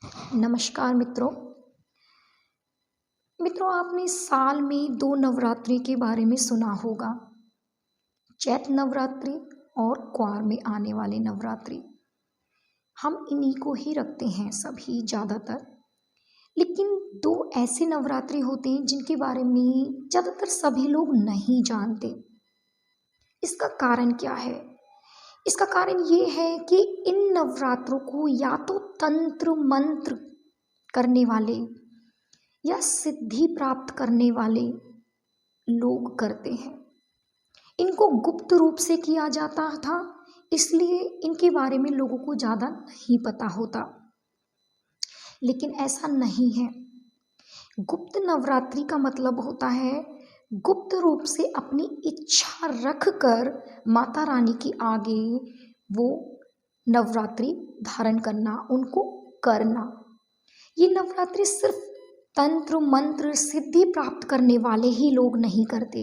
नमस्कार मित्रों। आपने साल में 2 नवरात्रि के बारे में सुना होगा, चैत नवरात्रि और ग्वार में आने वाले नवरात्रि। हम इन्हीं को ही रखते हैं सभी ज़्यादातर। लेकिन 2 ऐसे नवरात्रि होते हैं जिनके बारे में ज़्यादातर सभी लोग नहीं जानते। इसका कारण क्या है? इसका कारण ये है कि इन नवरात्रों को या तो तंत्र मंत्र करने वाले या सिद्धि प्राप्त करने वाले लोग करते हैं। इनको गुप्त रूप से किया जाता था, इसलिए इनके बारे में लोगों को ज़्यादा नहीं पता होता। लेकिन ऐसा नहीं है। गुप्त नवरात्रि का मतलब होता है गुप्त रूप से अपनी इच्छा रख कर माता रानी के आगे वो नवरात्रि धारण करना, उनको करना। ये नवरात्रि सिर्फ तंत्र मंत्र सिद्धि प्राप्त करने वाले ही लोग नहीं करते।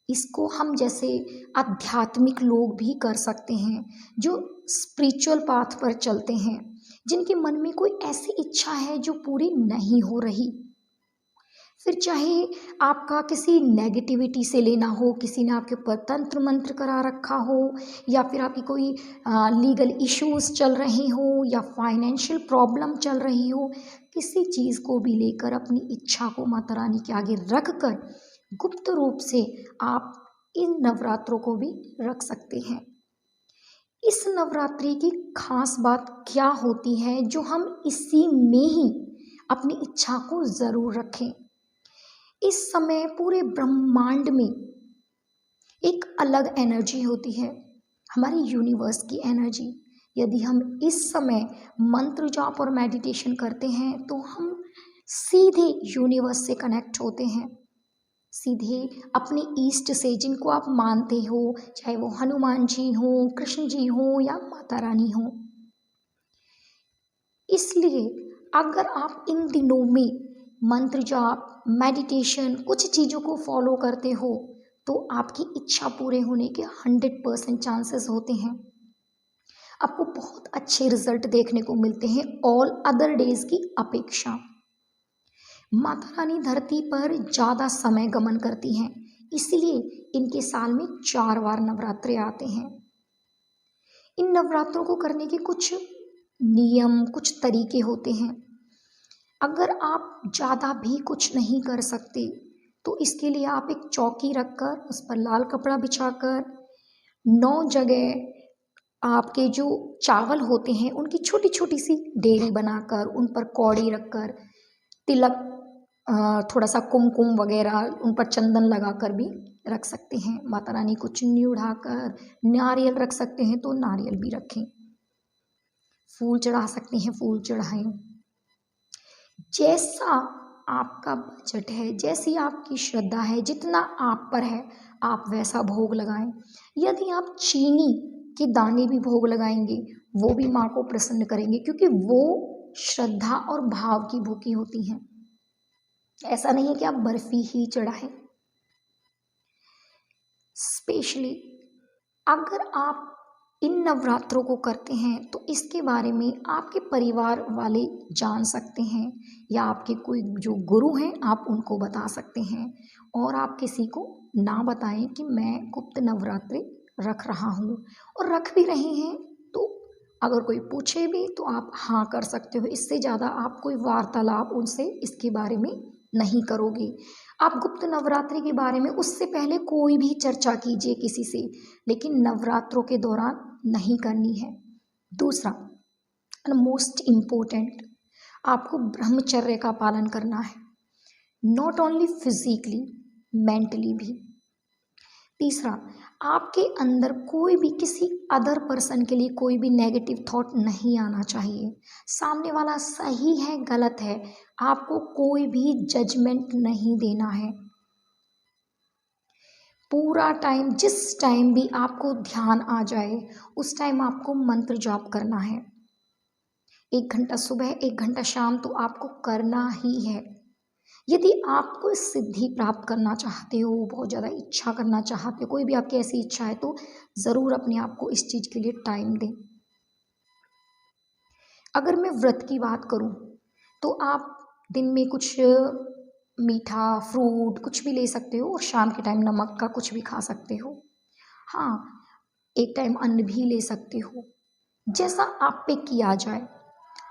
इसको हम जैसे आध्यात्मिक लोग भी कर सकते हैं, जो स्पिरिचुअल पाथ पर चलते हैं, जिनके मन में कोई ऐसी इच्छा है जो पूरी नहीं हो रही। फिर चाहे आपका किसी नेगेटिविटी से लेना हो, किसी ने आपके ऊपर तंत्र मंत्र करा रखा हो, या फिर आपकी कोई लीगल इश्यूज चल रहे हो, या फाइनेंशियल प्रॉब्लम चल रही हो, किसी चीज़ को भी लेकर अपनी इच्छा को माता रानी के आगे रख कर गुप्त रूप से आप इन नवरात्रों को भी रख सकते हैं। इस नवरात्रि की खास बात क्या होती है जो हम इसी में ही अपनी इच्छा को ज़रूर रखें। इस समय पूरे ब्रह्मांड में एक अलग एनर्जी होती है, हमारी यूनिवर्स की एनर्जी। यदि हम इस समय मंत्र जाप और मेडिटेशन करते हैं तो हम सीधे यूनिवर्स से कनेक्ट होते हैं, सीधे अपने ईष्ट से, जिनको आप मानते हो, चाहे वो हनुमान जी हो, कृष्ण जी हो या माता रानी हो। इसलिए अगर आप इन दिनों में मंत्र जाप मेडिटेशन कुछ चीज़ों को फॉलो करते हो तो आपकी इच्छा पूरे होने के 100% चांसेस होते हैं। आपको बहुत अच्छे रिजल्ट देखने को मिलते हैं ऑल अदर डेज की अपेक्षा। माता रानी धरती पर ज़्यादा समय गमन करती हैं, इसलिए इनके साल में 4 बार नवरात्रे आते हैं। इन नवरात्रों को करने के कुछ नियम, कुछ तरीके होते हैं। अगर आप ज़्यादा भी कुछ नहीं कर सकते तो इसके लिए आप एक चौकी रखकर उस पर लाल कपड़ा बिछाकर 9 जगह आपके जो चावल होते हैं उनकी छोटी छोटी सी डेरी बनाकर उन पर कौड़ी रखकर तिलक, थोड़ा सा कुमकुम वगैरह उन पर चंदन लगाकर भी रख सकते हैं। माता रानी को चुन्नी उड़ाकर नारियल रख सकते हैं तो नारियल भी रखें, फूल चढ़ा सकते हैं, फूल चढ़ाएं। जैसा आपका बजट है, जैसी आपकी श्रद्धा है, जितना आप पर है आप वैसा भोग लगाएं। यदि आप चीनी के दाने भी भोग लगाएंगे वो भी माँ को प्रसन्न करेंगे, क्योंकि वो श्रद्धा और भाव की भूखी होती हैं। ऐसा नहीं है कि आप बर्फी ही चढ़ाएं। स्पेशली अगर आप इन नवरात्रों को करते हैं तो इसके बारे में आपके परिवार वाले जान सकते हैं, या आपके कोई जो गुरु हैं आप उनको बता सकते हैं। और आप किसी को ना बताएं कि मैं गुप्त नवरात्रि रख रहा हूँ, और रख भी रहे हैं तो अगर कोई पूछे भी तो आप हाँ कर सकते हो। इससे ज़्यादा आप कोई वार्तालाप उनसे इसके बारे में नहीं करोगे। आप गुप्त नवरात्रि के बारे में उससे पहले कोई भी चर्चा कीजिए किसी से, लेकिन नवरात्रों के दौरान नहीं करनी है। दूसरा मोस्ट इम्पोर्टेंट, आपको ब्रह्मचर्य का पालन करना है, नॉट ओनली फिजिकली मेंटली भी। तीसरा, आपके अंदर कोई भी किसी अदर पर्सन के लिए कोई भी नेगेटिव थॉट नहीं आना चाहिए। सामने वाला सही है गलत है, आपको कोई भी जजमेंट नहीं देना है। पूरा टाइम, जिस टाइम भी आपको ध्यान आ जाए उस टाइम आपको मंत्र जाप करना है। 1 घंटा सुबह 1 घंटा शाम तो आपको करना ही है। यदि आपको सिद्धि प्राप्त करना चाहते हो, बहुत ज़्यादा इच्छा करना चाहते हो, कोई भी आपकी ऐसी इच्छा है तो ज़रूर अपने आप को इस चीज़ के लिए टाइम दें। अगर मैं व्रत की बात करूं तो आप दिन में कुछ मीठा, फ्रूट कुछ भी ले सकते हो और शाम के टाइम नमक का कुछ भी खा सकते हो। हाँ, एक टाइम अन्न भी ले सकते हो, जैसा आप पे किया जाए।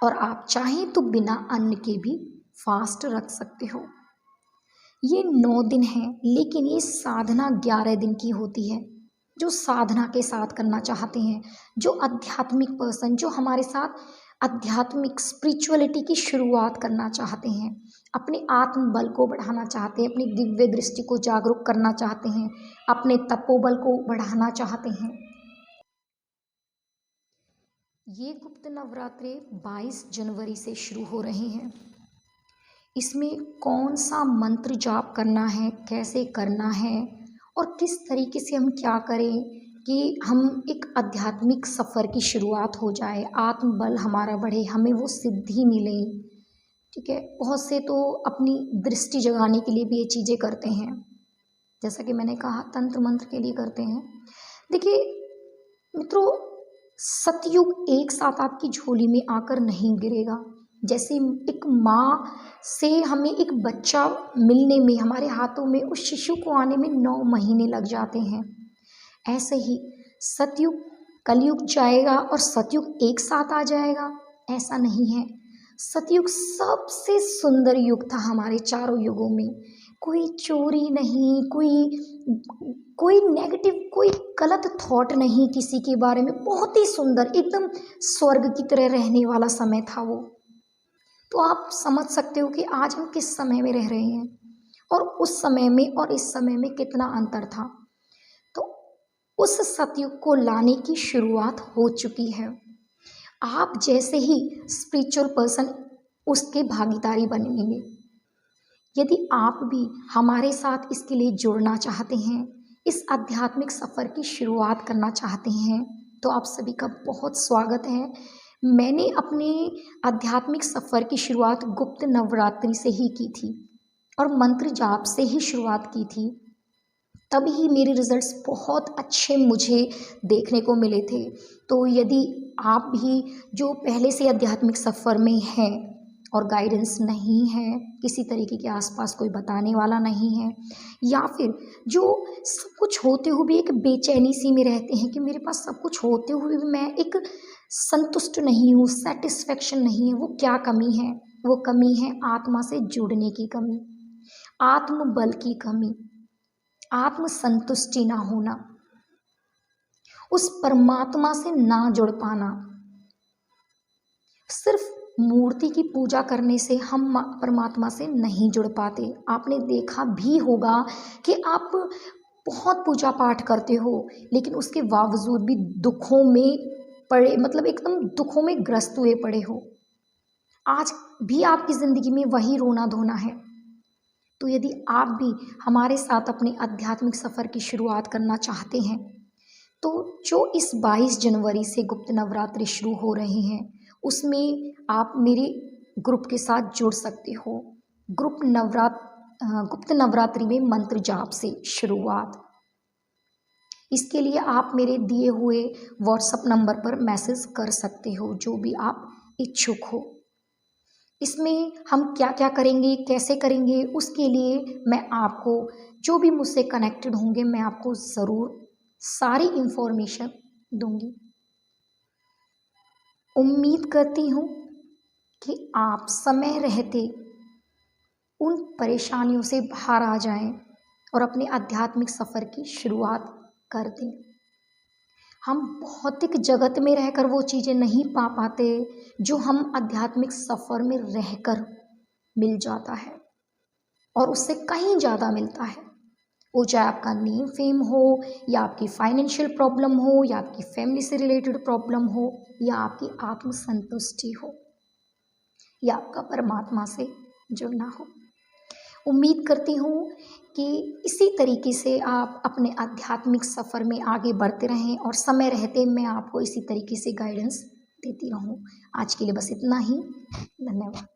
और आप चाहें तो बिना अन्न के भी फास्ट रख सकते हो। ये 9 दिन है, लेकिन ये साधना 11 दिन की होती है। जो साधना के साथ करना चाहते हैं, जो आध्यात्मिक पर्सन, जो हमारे साथ आध्यात्मिक स्पिरिचुअलिटी की शुरुआत करना चाहते हैं, अपने आत्मबल को बढ़ाना चाहते हैं, अपनी दिव्य दृष्टि को जागरूक करना चाहते हैं, अपने तपोबल को बढ़ाना चाहते हैं। ये गुप्त नवरात्रे 22 जनवरी से शुरू हो रहे हैं। इसमें कौन सा मंत्र जाप करना है, कैसे करना है और किस तरीके से हम क्या करें कि हम एक आध्यात्मिक सफ़र की शुरुआत हो जाए, आत्मबल हमारा बढ़े, हमें वो सिद्धि मिले। ठीक है, बहुत से तो अपनी दृष्टि जगाने के लिए भी ये चीज़ें करते हैं, जैसा कि मैंने कहा तंत्र मंत्र के लिए करते हैं। देखिए मित्रों, सतयुग एक साथ आपकी झोली में आकर नहीं गिरेगा। जैसे एक माँ से हमें एक बच्चा मिलने में, हमारे हाथों में उस शिशु को आने में 9 महीने लग जाते हैं, ऐसे ही सतयुग कलयुग जाएगा और सतयुग एक साथ आ जाएगा, ऐसा नहीं है। सतयुग सबसे सुंदर युग था हमारे चारों युगों में। कोई चोरी नहीं, कोई नेगेटिव, कोई गलत थॉट नहीं किसी के बारे में। बहुत ही सुंदर, एकदम स्वर्ग की तरह रहने वाला समय था वो। तो आप समझ सकते हो कि आज हम किस समय में रह रहे हैं और उस समय में और इस समय में कितना अंतर था। तो उस सतयुग को लाने की शुरुआत हो चुकी है। आप जैसे ही स्पिरिचुअल पर्सन उसके भागीदारी बनेंगे। यदि आप भी हमारे साथ इसके लिए जुड़ना चाहते हैं, इस आध्यात्मिक सफ़र की शुरुआत करना चाहते हैं, तो आप सभी का बहुत स्वागत है। मैंने अपने आध्यात्मिक सफ़र की शुरुआत गुप्त नवरात्रि से ही की थी और मंत्र जाप से ही शुरुआत की थी। तब ही मेरे रिज़ल्ट्स बहुत अच्छे मुझे देखने को मिले थे। तो यदि आप भी जो पहले से आध्यात्मिक सफ़र में हैं और गाइडेंस नहीं है, किसी तरीके के आसपास कोई बताने वाला नहीं है, या फिर जो सब कुछ होते हुए भी एक बेचैनी सी में रहते हैं कि मेरे पास सब कुछ होते हुए भी मैं एक संतुष्ट नहीं हूँ, सेटिस्फेक्शन नहीं है, वो क्या कमी है? वो कमी है आत्मा से जुड़ने की कमी, आत्मबल की कमी, आत्मसंतुष्टि ना होना, उस परमात्मा से ना जुड़ पाना। सिर्फ मूर्ति की पूजा करने से हम परमात्मा से नहीं जुड़ पाते। आपने देखा भी होगा कि आप बहुत पूजा पाठ करते हो, लेकिन उसके बावजूद भी दुखों में पड़े, मतलब एकदम दुखों में ग्रस्त हुए पड़े हो। आज भी आपकी ज़िंदगी में वही रोना धोना है। तो यदि आप भी हमारे साथ अपने आध्यात्मिक सफ़र की शुरुआत करना चाहते हैं, तो जो इस 22 जनवरी से गुप्त नवरात्रि शुरू हो रहे हैं, उसमें आप मेरे ग्रुप के साथ जुड़ सकते हो। गुप्त नवरात्रि में मंत्र जाप से शुरुआत। इसके लिए आप मेरे दिए हुए व्हाट्सएप नंबर पर मैसेज कर सकते हो, जो भी आप इच्छुक हो। इसमें हम क्या क्या करेंगे, कैसे करेंगे, उसके लिए मैं आपको, जो भी मुझसे कनेक्टेड होंगे, मैं आपको ज़रूर सारी इन्फॉर्मेशन दूंगी। उम्मीद करती हूँ कि आप समय रहते उन परेशानियों से बाहर आ जाएं और अपने आध्यात्मिक सफ़र की शुरुआत कर दें। हम भौतिक जगत में रहकर वो चीज़ें नहीं पा पाते जो हम आध्यात्मिक सफ़र में रहकर मिल जाता है, और उससे कहीं ज़्यादा मिलता है। वो चाहे आपका नेम फेम हो, या आपकी फाइनेंशियल प्रॉब्लम हो, या आपकी फैमिली से रिलेटेड प्रॉब्लम हो, या आपकी आत्मसंतुष्टि हो, या आपका परमात्मा से जुड़ना हो। उम्मीद करती हूँ कि इसी तरीके से आप अपने आध्यात्मिक सफ़र में आगे बढ़ते रहें और समय रहते मैं आपको इसी तरीके से गाइडेंस देती रहूँ। आज के लिए बस इतना ही। धन्यवाद।